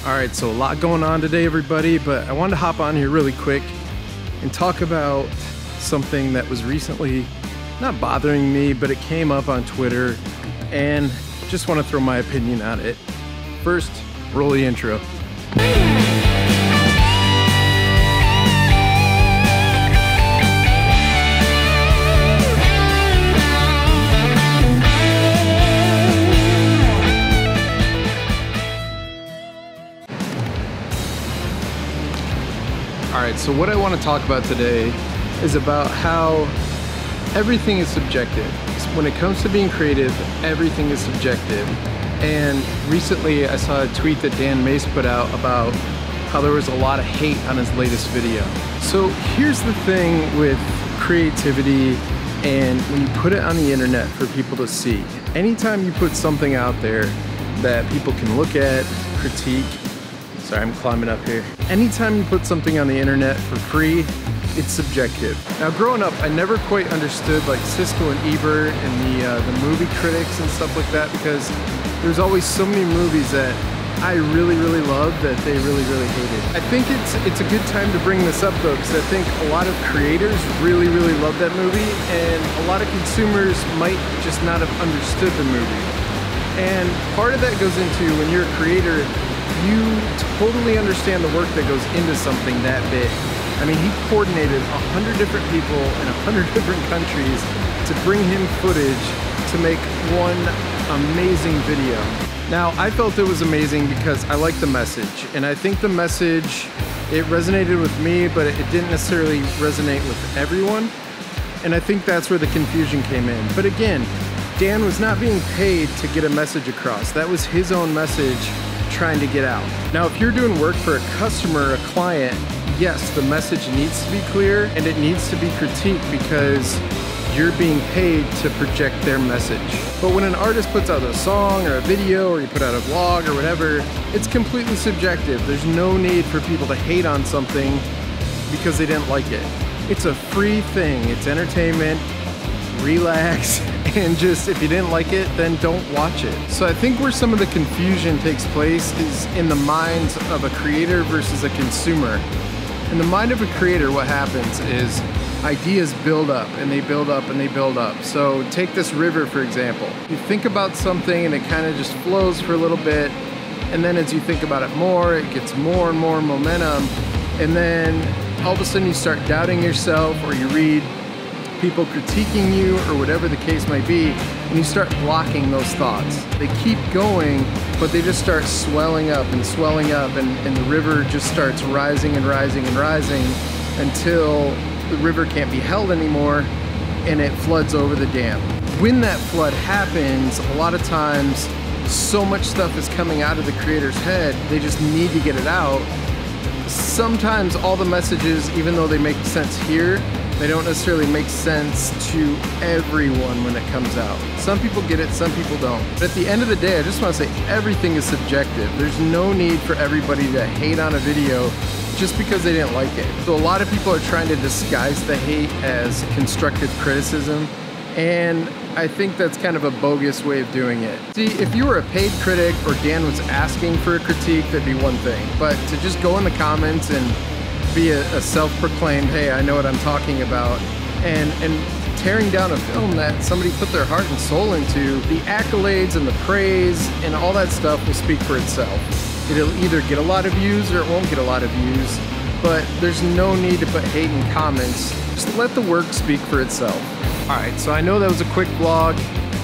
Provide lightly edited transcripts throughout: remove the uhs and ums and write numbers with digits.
Alright, so a lot going on today, everybody, but I wanted to hop on here really quick and talk about something that was recently not bothering me, but it came up on Twitter, and just want to throw my opinion on it. First, roll the intro. Alright, so what I want to talk about today is about how everything is subjective. When it comes to being creative, everything is subjective. And recently I saw a tweet that Dan Mace put out about how there was a lot of hate on his latest video. So here's the thing with creativity and when you put it on the internet for people to see. Anytime you put something out there that people can look at, critique, sorry, I'm climbing up here. Anytime you put something on the internet for free, it's subjective. Now, growing up, I never quite understood like Siskel and Ebert and the movie critics and stuff like that, because there's always so many movies that I really loved that they really hated. I think it's a good time to bring this up though, because I think a lot of creators really love that movie, and a lot of consumers might just not have understood the movie. And part of that goes into when you're a creator, you totally understand the work that goes into something that big. I mean, he coordinated 100 different people in 100 different countries to bring him footage to make one amazing video. Now, I felt it was amazing because I like the message, and I think the message, it resonated with me, but it didn't necessarily resonate with everyone, and I think that's where the confusion came in. But again, Dan was not being paid to get a message across. That was his own message trying to get out. Now, if you're doing work for a customer, a client, yes, the message needs to be clear and it needs to be critiqued because you're being paid to project their message. But when an artist puts out a song or a video, or you put out a vlog or whatever, it's completely subjective. There's no need for people to hate on something because they didn't like it. It's a free thing. It's entertainment. Relax, and just, if you didn't like it, then don't watch it. So I think where some of the confusion takes place is in the minds of a creator versus a consumer. In the mind of a creator, what happens is ideas build up and they build up and they build up. So take this river, for example. You think about something and it kind of just flows for a little bit, and then as you think about it more, it gets more and more momentum, and then all of a sudden you start doubting yourself, or you read people critiquing you or whatever the case might be, and you start blocking those thoughts. They keep going, but they just start swelling up and swelling up, and the river just starts rising and rising and rising until the river can't be held anymore and it floods over the dam. When that flood happens, a lot of times so much stuff is coming out of the creator's head, they just need to get it out. Sometimes all the messages, even though they make sense here, they don't necessarily make sense to everyone when it comes out. Some people get it, some people don't. But at the end of the day, I just want to say everything is subjective. There's no need for everybody to hate on a video just because they didn't like it. So a lot of people are trying to disguise the hate as constructive criticism, and I think that's kind of a bogus way of doing it. See, if you were a paid critic or Dan was asking for a critique, that'd be one thing. But to just go in the comments and be a self-proclaimed, hey, I know what I'm talking about, and tearing down a film that somebody put their heart and soul into, the accolades and the praise and all that stuff will speak for itself. It'll either get a lot of views or it won't get a lot of views, but there's no need to put hate in comments. Just let the work speak for itself. All right, so I know that was a quick vlog,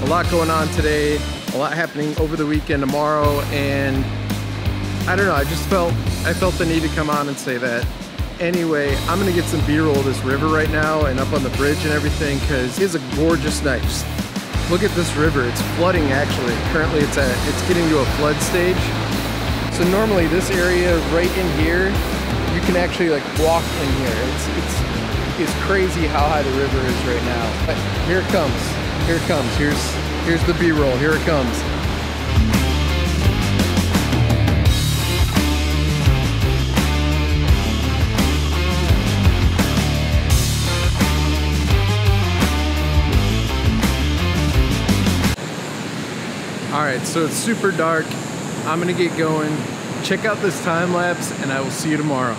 a lot going on today, a lot happening over the weekend tomorrow, and I don't know, I felt the need to come on and say that. Anyway, I'm gonna get some B-roll of this river right now and up on the bridge and everything, because it's a gorgeous night. Just look at this river. It's flooding actually. Currently it's getting to a flood stage. So normally this area right in here, you can actually like walk in here. It's crazy how high the river is right now. But here it comes. Here it comes. Here's the B-roll. Here it comes. Alright, so it's super dark. I'm gonna get going. Check out this time lapse, and I will see you tomorrow.